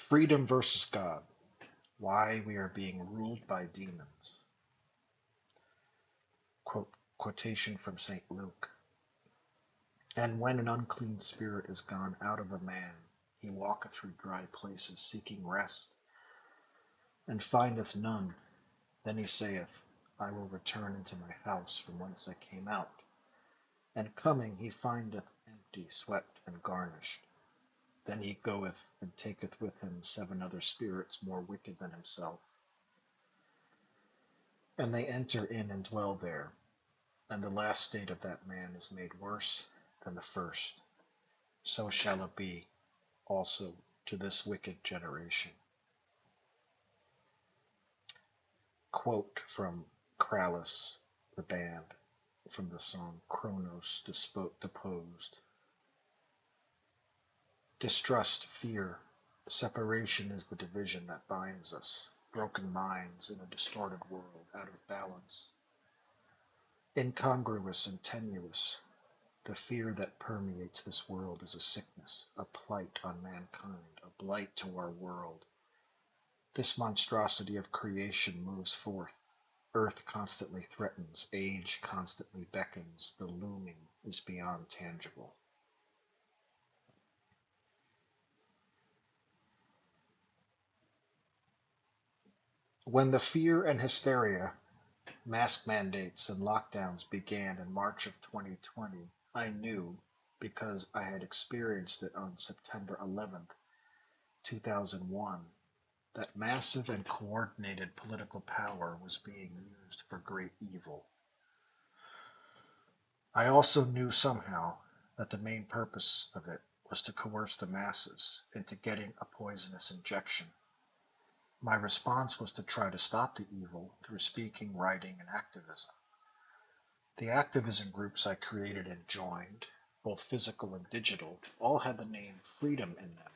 Freedom versus God. Why we are being ruled by demons. Quotation from St. Luke. And when an unclean spirit is gone out of a man, he walketh through dry places seeking rest, and findeth none. Then he saith, I will return into my house from whence I came out. And coming he findeth empty, swept, and garnished. Then he goeth and taketh with him 7 other spirits more wicked than himself. And they enter in and dwell there. And the last state of that man is made worse than the first. So shall it be also to this wicked generation. Quote from Krallice, the band, from the song Kronos Deposed. Distrust, fear, separation is the division that binds us, broken minds in a distorted world, out of balance. Incongruous and tenuous, the fear that permeates this world is a sickness, a plight on mankind, a blight to our world. This monstrosity of creation moves forth. Earth constantly threatens, age constantly beckons, the looming is beyond tangible. When the fear and hysteria, mask mandates and lockdowns began in March of 2020, I knew, because I had experienced it on September 11th, 2001, that massive and coordinated political power was being used for great evil. I also knew somehow that the main purpose of it was to coerce the masses into getting a poisonous injection. My response was to try to stop the evil through speaking, writing, and activism. The activism groups I created and joined, both physical and digital, all had the name freedom in them,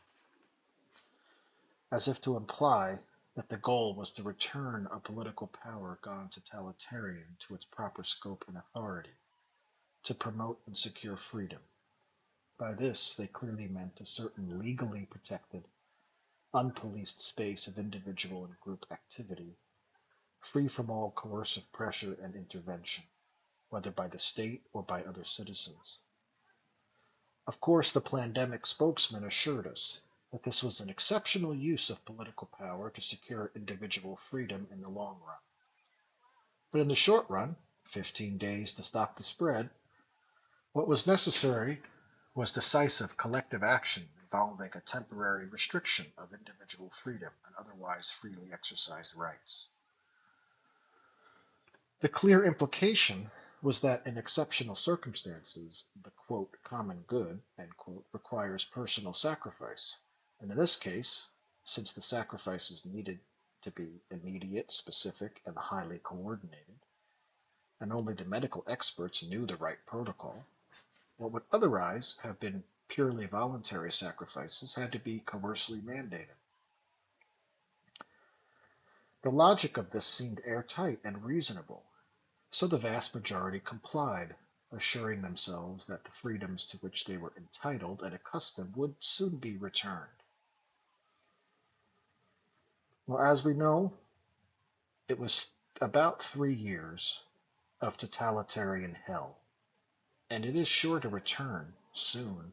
as if to imply that the goal was to return a political power gone totalitarian to its proper scope and authority, to promote and secure freedom. By this, they clearly meant a certain legally protected, unpoliced space of individual and group activity, free from all coercive pressure and intervention, whether by the state or by other citizens. Of course, the pandemic spokesman assured us that this was an exceptional use of political power to secure individual freedom in the long run. But in the short run, 15 days to stop the spread, what was necessary was decisive collective action involving a temporary restriction of individual freedom and otherwise freely exercised rights. The clear implication was that in exceptional circumstances, the quote, common good, end quote, requires personal sacrifice. And in this case, since the sacrifices needed to be immediate, specific, and highly coordinated, and only the medical experts knew the right protocol, what would otherwise have been purely voluntary sacrifices had to be coercively mandated. The logic of this seemed airtight and reasonable, so the vast majority complied, assuring themselves that the freedoms to which they were entitled and accustomed would soon be returned. Well, as we know, it was about 3 years of totalitarian hell, and it is sure to return soon.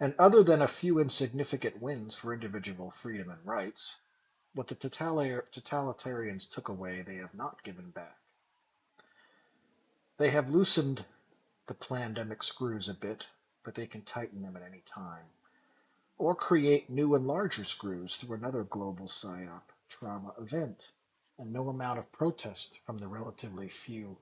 And other than a few insignificant wins for individual freedom and rights, what the totalitarians took away, they have not given back. They have loosened the pandemic screws a bit, but they can tighten them at any time, or create new and larger screws through another global psyop trauma event. And no amount of protest from the relatively few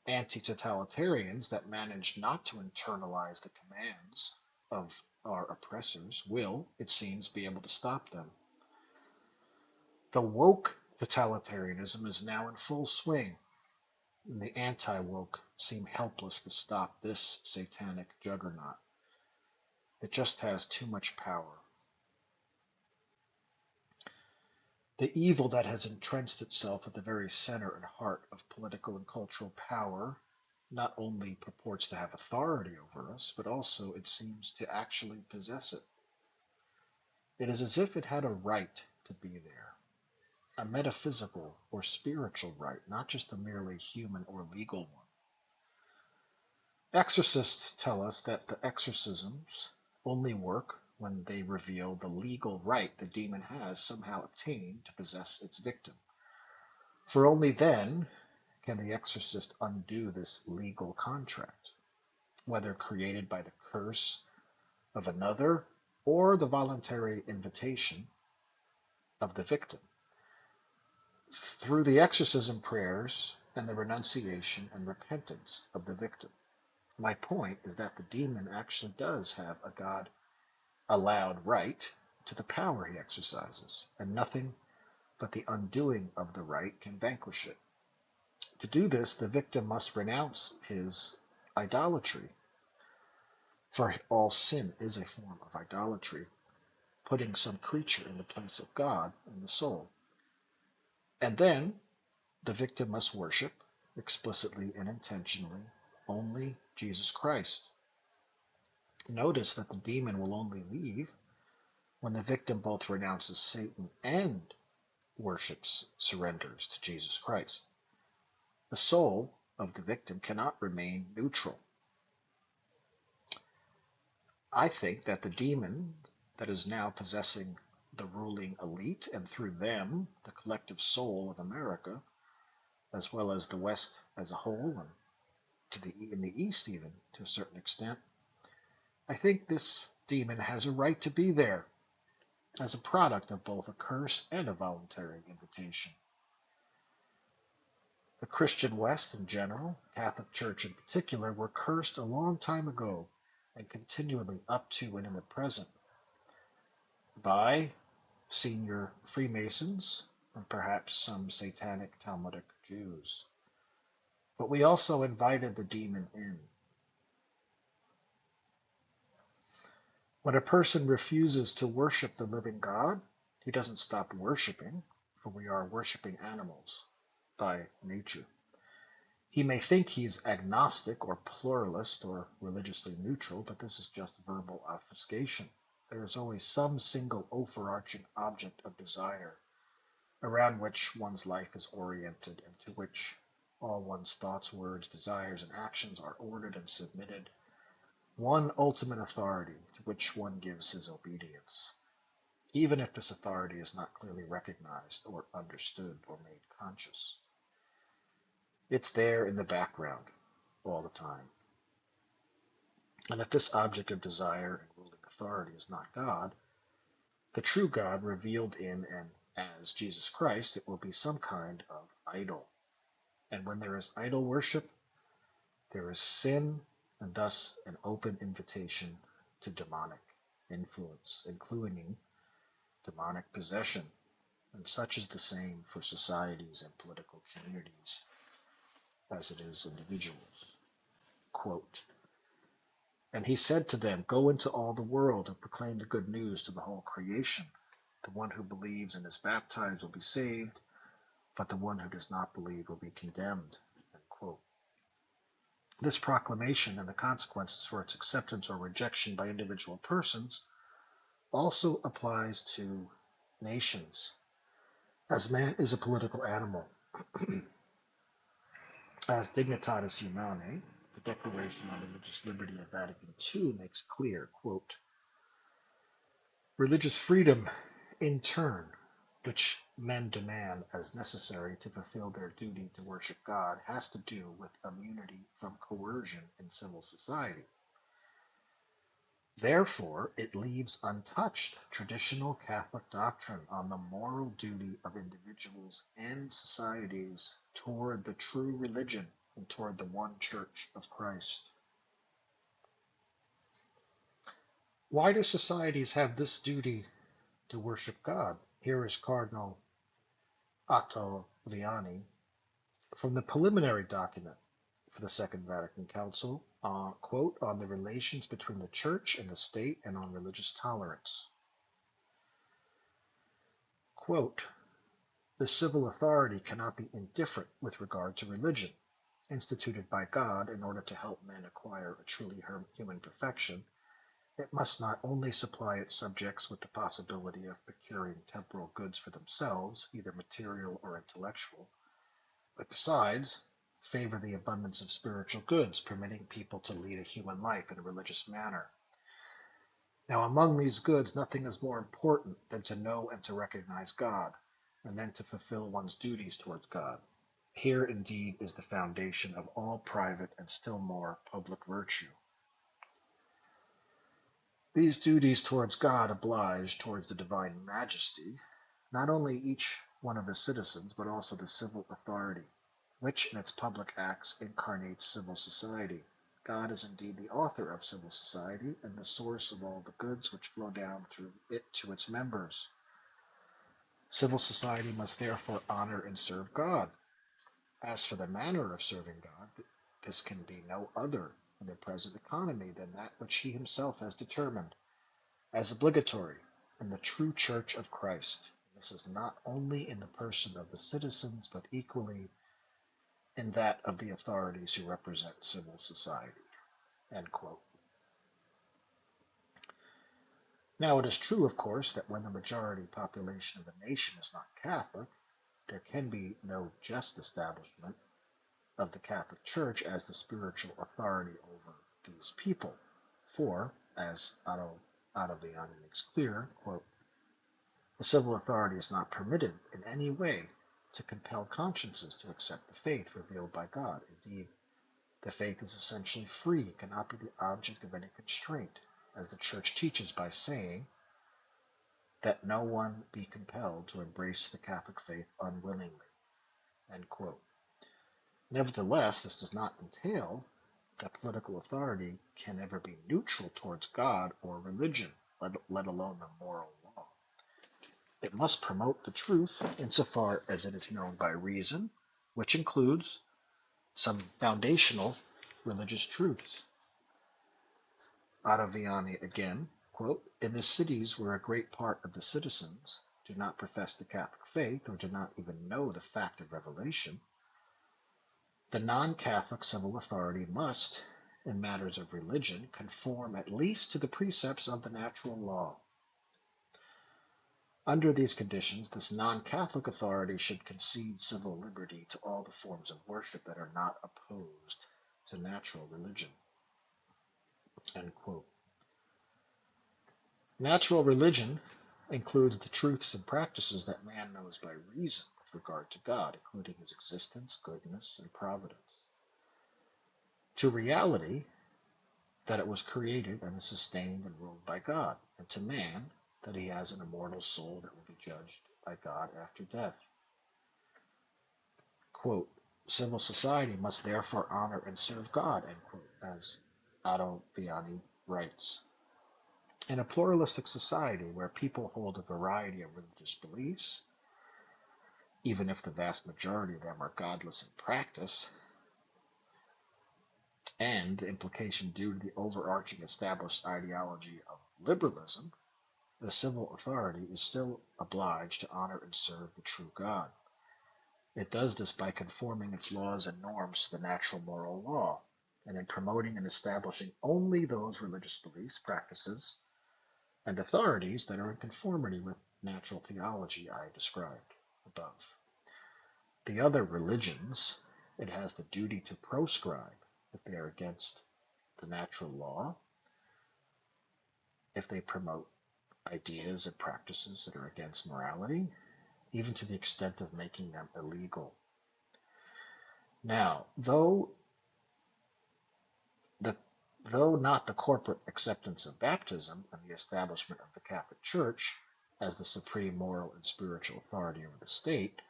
anti-totalitarians that managed not to internalize the commands of our oppressors will, it seems, be able to stop them. The woke totalitarianism is now in full swing, and the anti-woke seem helpless to stop this satanic juggernaut. It just has too much power. The evil that has entrenched itself at the very center and heart of political and cultural power not only purports to have authority over us, but also it seems to actually possess it. It is as if it had a right to be there, a metaphysical or spiritual right, not just a merely human or legal one. Exorcists tell us that the exorcisms only work when they reveal the legal right the demon has somehow obtained to possess its victim. For only then can the exorcist undo this legal contract, whether created by the curse of another or the voluntary invitation of the victim. Through the exorcism prayers and the renunciation and repentance of the victim. My point is that the demon actually does have a God allowed right to the power he exercises, and nothing but the undoing of the right can vanquish it. To do this, the victim must renounce his idolatry, for all sin is a form of idolatry, putting some creature in the place of God in the soul. And then the victim must worship, explicitly and intentionally, only Jesus Christ. Notice that the demon will only leave when the victim both renounces Satan and surrenders to Jesus Christ. The soul of the victim cannot remain neutral. I think that the demon that is now possessing the ruling elite, and through them the collective soul of America, as well as the West as a whole, and in the East even to a certain extent, I think this demon has a right to be there as a product of both a curse and a voluntary invitation. The Christian West in general, Catholic Church in particular, were cursed a long time ago and continually up to and in the present by senior Freemasons and perhaps some satanic Talmudic Jews. But we also invited the demon in. When a person refuses to worship the living God, he doesn't stop worshiping, for we are worshiping animals by nature. He may think he's agnostic or pluralist or religiously neutral, but this is just verbal obfuscation. There is always some single overarching object of desire around which one's life is oriented and to which all one's thoughts, words, desires, and actions are ordered and submitted. One ultimate authority to which one gives his obedience, even if this authority is not clearly recognized or understood or made conscious. It's there in the background all the time. And if this object of desire and ruling authority is not God, the true God revealed in and as Jesus Christ, it will be some kind of idol. And when there is idol worship, there is sin, and thus an open invitation to demonic influence, including demonic possession. And such is the same for societies and political communities as it is individuals. Quote, "And he said to them, Go into all the world and proclaim the good news to the whole creation. The one who believes and is baptized will be saved, but the one who does not believe will be condemned." End quote. This proclamation and the consequences for its acceptance or rejection by individual persons also applies to nations, as man is a political animal. As Dignitatis Humanae, the Declaration on Religious Liberty of Vatican II makes clear, quote, "Religious freedom, in turn, which men demand as necessary to fulfill their duty to worship God, has to do with immunity from coercion in civil society. Therefore, it leaves untouched traditional Catholic doctrine on the moral duty of individuals and societies toward the true religion and toward the one Church of Christ." Why do societies have this duty to worship God? Here is Cardinal Ottaviani from the preliminary document for the Second Vatican Council, quote, "on the relations between the Church and the State and on religious tolerance." Quote, "The civil authority cannot be indifferent with regard to religion, instituted by God in order to help men acquire a truly human perfection, It must not only supply its subjects with the possibility of procuring temporal goods for themselves, either material or intellectual, but besides, favor the abundance of spiritual goods, permitting people to lead a human life in a religious manner. Now, among these goods, nothing is more important than to know and to recognize God, and then to fulfill one's duties towards God. Here, indeed, is the foundation of all private and still more public virtue. These duties towards God oblige towards the divine majesty, not only each one of his citizens, but also the civil authority, which in its public acts incarnates civil society. God is indeed the author of civil society and the source of all the goods which flow down through it to its members. Civil society must therefore honor and serve God. As for the manner of serving God, this can be no other in the present economy than that which he himself has determined as obligatory in the true church of Christ. This is not only in the person of the citizens, but equally in that of the authorities who represent civil society. End quote. Now, it is true, of course, that when the majority population of a nation is not Catholic, there can be no just establishment of the Catholic Church as the spiritual authority over these people. For, as Ottaviani makes clear, quote, the civil authority is not permitted in any way to compel consciences to accept the faith revealed by God. Indeed, the faith is essentially free, cannot be the object of any constraint, as the Church teaches by saying that no one be compelled to embrace the Catholic faith unwillingly. End quote. Nevertheless, this does not entail that political authority can ever be neutral towards God or religion, let alone the moral law. It must promote the truth insofar as it is known by reason, which includes some foundational religious truths. Ottaviani again, quote, in the cities where a great part of the citizens do not profess the Catholic faith or do not even know the fact of revelation, the non-Catholic civil authority must, in matters of religion, conform at least to the precepts of the natural law. Under these conditions, this non-Catholic authority should concede civil liberty to all the forms of worship that are not opposed to natural religion. End quote. Natural religion includes the truths and practices that man knows by reason with regard to God, including his existence, goodness, and providence. To reality, that it was created and is sustained and ruled by God, and to man, that he has an immortal soul that will be judged by God after death. Quote, civil society must therefore honor and serve God, end quote, as Ottaviani writes. In a pluralistic society where people hold a variety of religious beliefs, even if the vast majority of them are godless in practice, and the implication due to the overarching established ideology of liberalism, the civil authority is still obliged to honor and serve the true God. It does this by conforming its laws and norms to the natural moral law, and in promoting and establishing only those religious beliefs, practices, and authorities that are in conformity with natural theology I described above. The other religions it has the duty to proscribe if they are against the natural law, if they promote ideas and practices that are against morality, even to the extent of making them illegal. Now, though not the corporate acceptance of baptism and the establishment of the Catholic Church as the supreme moral and spiritual authority over the state,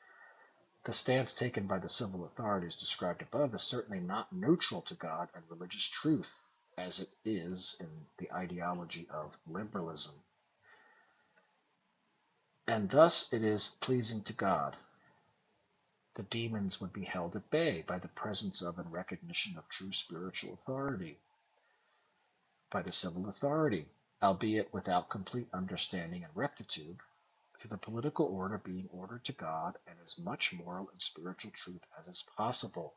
the stance taken by the civil authorities described above is certainly not neutral to God and religious truth, as it is in the ideology of liberalism. And thus it is pleasing to God. The demons would be held at bay by the presence of and recognition of true spiritual authority, by the civil authority, albeit without complete understanding and rectitude, to the political order being ordered to God and as much moral and spiritual truth as is possible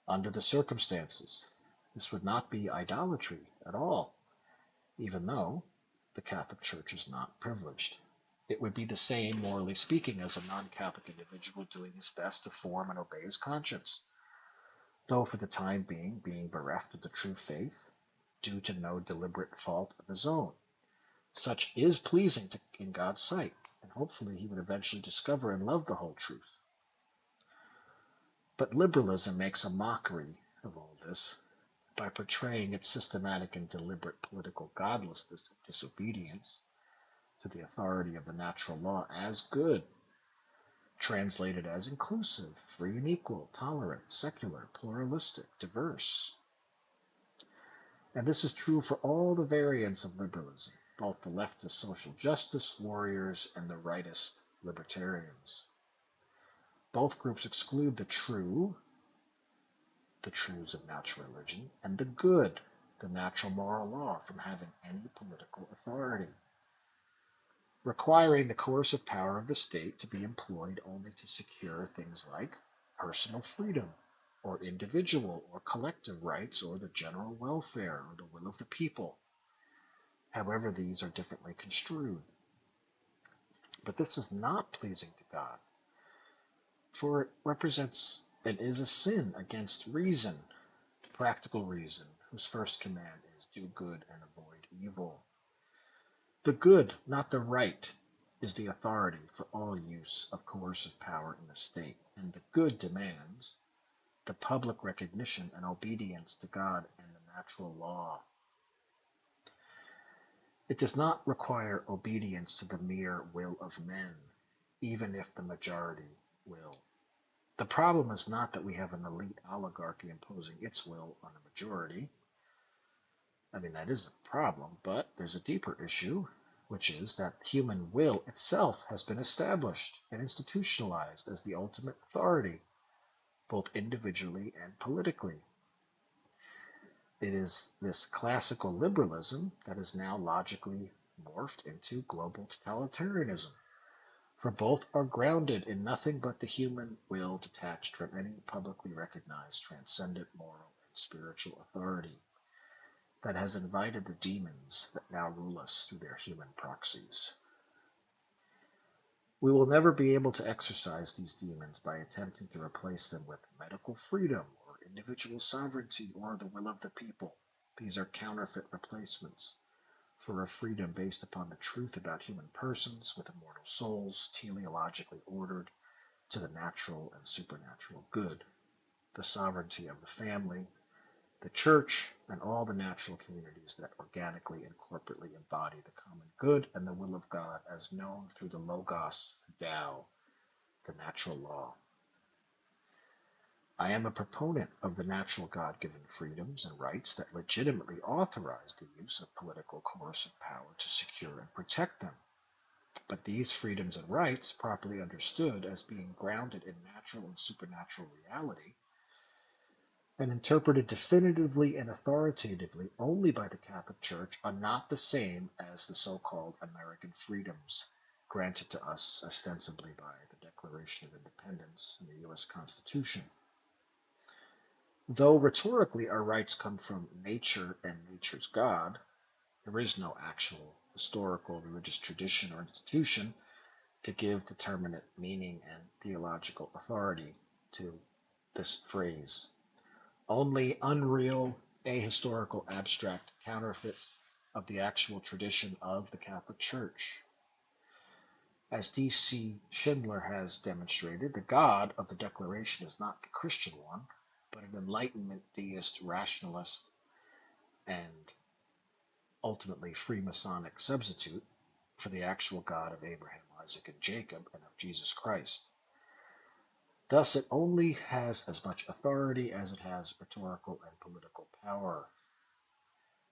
under the circumstances. This would not be idolatry at all, even though the Catholic Church is not privileged. It would be the same, morally speaking, as a non-Catholic individual doing his best to form and obey his conscience, though for the time being bereft of the true faith due to no deliberate fault of his own. Such is pleasing in God's sight, and hopefully he would eventually discover and love the whole truth. But liberalism makes a mockery of all this by portraying its systematic and deliberate political godlessness and disobedience to the authority of the natural law as good, translated as inclusive, free and equal, tolerant, secular, pluralistic, diverse. And this is true for all the variants of liberalism, both the leftist social justice warriors and the rightist libertarians. Both groups exclude the truths of natural religion, and the good, the natural moral law, from having any political authority, requiring the coercive power of the state to be employed only to secure things like personal freedom, or individual or collective rights, or the general welfare, or the will of the people, however these are differently construed. But this is not pleasing to God, for it represents and is a sin against reason, practical reason, whose first command is do good and avoid evil. The good, not the right, is the authority for all use of coercive power in the state, and the good demands the public recognition and obedience to God and the natural law. It does not require obedience to the mere will of men, even if the majority will. The problem is not that we have an elite oligarchy imposing its will on the majority. That is the problem, but there's a deeper issue, which is that human will itself has been established and institutionalized as the ultimate authority, both individually and politically. It is this classical liberalism that is now logically morphed into global totalitarianism, for both are grounded in nothing but the human will detached from any publicly recognized transcendent moral and spiritual authority that has invited the demons that now rule us through their human proxies. We will never be able to exorcise these demons by attempting to replace them with medical freedom or individual sovereignty or the will of the people. These are counterfeit replacements for a freedom based upon the truth about human persons with immortal souls, teleologically ordered to the natural and supernatural good, the sovereignty of the family, the church, and all the natural communities that organically and corporately embody the common good and the will of God as known through the Logos, Tao, the natural law. I am a proponent of the natural God-given freedoms and rights that legitimately authorize the use of political coercive power to secure and protect them. But these freedoms and rights, properly understood as being grounded in natural and supernatural reality, and interpreted definitively and authoritatively only by the Catholic Church, are not the same as the so-called American freedoms granted to us ostensibly by the Declaration of Independence and the U.S. Constitution. Though rhetorically our rights come from nature and nature's God, there is no actual historical religious tradition or institution to give determinate meaning and theological authority to this phrase. Only unreal, ahistorical, abstract counterfeits of the actual tradition of the Catholic Church. As D.C. Schindler has demonstrated, the God of the Declaration is not the Christian one, but an Enlightenment deist rationalist and ultimately Freemasonic substitute for the actual God of Abraham, Isaac, and Jacob, and of Jesus Christ. Thus, it only has as much authority as it has rhetorical and political power.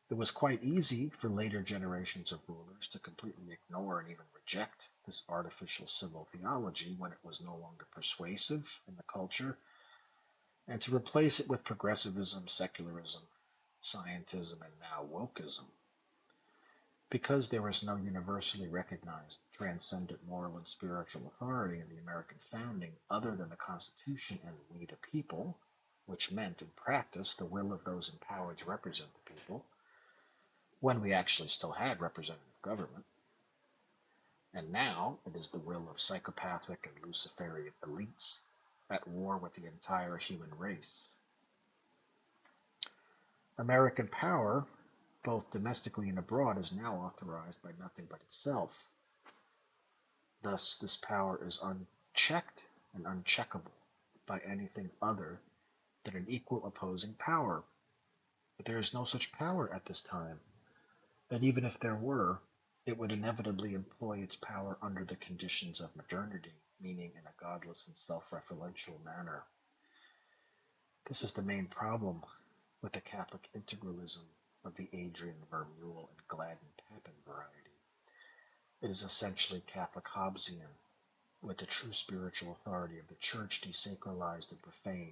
It was quite easy for later generations of rulers to completely ignore and even reject this artificial civil theology when it was no longer persuasive in the culture, and to replace it with progressivism, secularism, scientism, and now wokeism. Because there was no universally recognized transcendent moral and spiritual authority in the American founding other than the Constitution and we the people, which meant in practice the will of those empowered to represent the people, when we actually still had representative government. And now it is the will of psychopathic and Luciferian elites at war with the entire human race. American power, both domestically and abroad, is now authorized by nothing but itself. Thus, this power is unchecked and uncheckable by anything other than an equal opposing power. But there is no such power at this time, and even if there were, it would inevitably employ its power under the conditions of modernity, meaning in a godless and self-referential manner. This is the main problem with the Catholic integralism of the Adrian Vermeule and Gladden Papin variety. It is essentially Catholic Hobbesian, with the true spiritual authority of the Church desacralized and profaned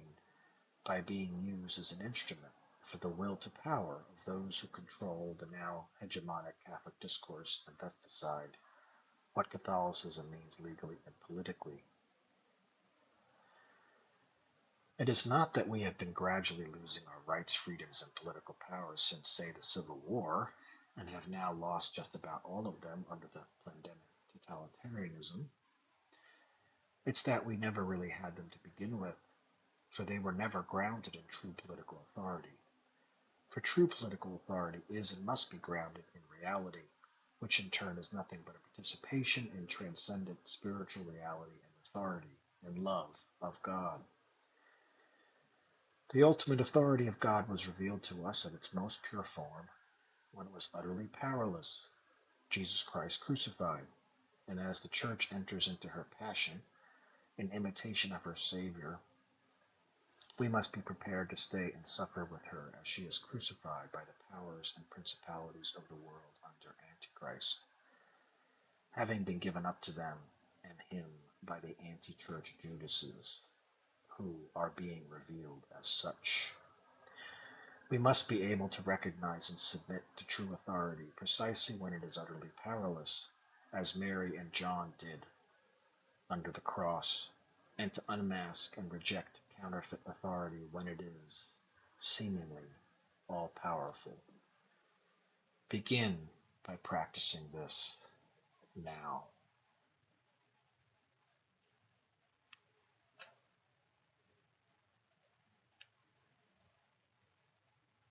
by being used as an instrument for the will to power of those who control the now hegemonic Catholic discourse and thus decide what Catholicism means legally and politically. It is not that we have been gradually losing our rights, freedoms, and political powers since, say, the Civil War, and have now lost just about all of them under the pandemic totalitarianism. It's that we never really had them to begin with, for they were never grounded in true political authority. For true political authority is and must be grounded in reality, which in turn is nothing but a participation in transcendent spiritual reality and authority and love of God. The ultimate authority of God was revealed to us in its most pure form when it was utterly powerless, Jesus Christ crucified. And as the Church enters into her passion in imitation of her Savior, we must be prepared to stay and suffer with her as she is crucified by the powers and principalities of the world under Antichrist, having been given up to them and him by the anti-church Judases, who are being revealed as such. We must be able to recognize and submit to true authority precisely when it is utterly powerless, as Mary and John did under the cross, and to unmask and reject counterfeit authority when it is, seemingly, all-powerful. Begin by practicing this now.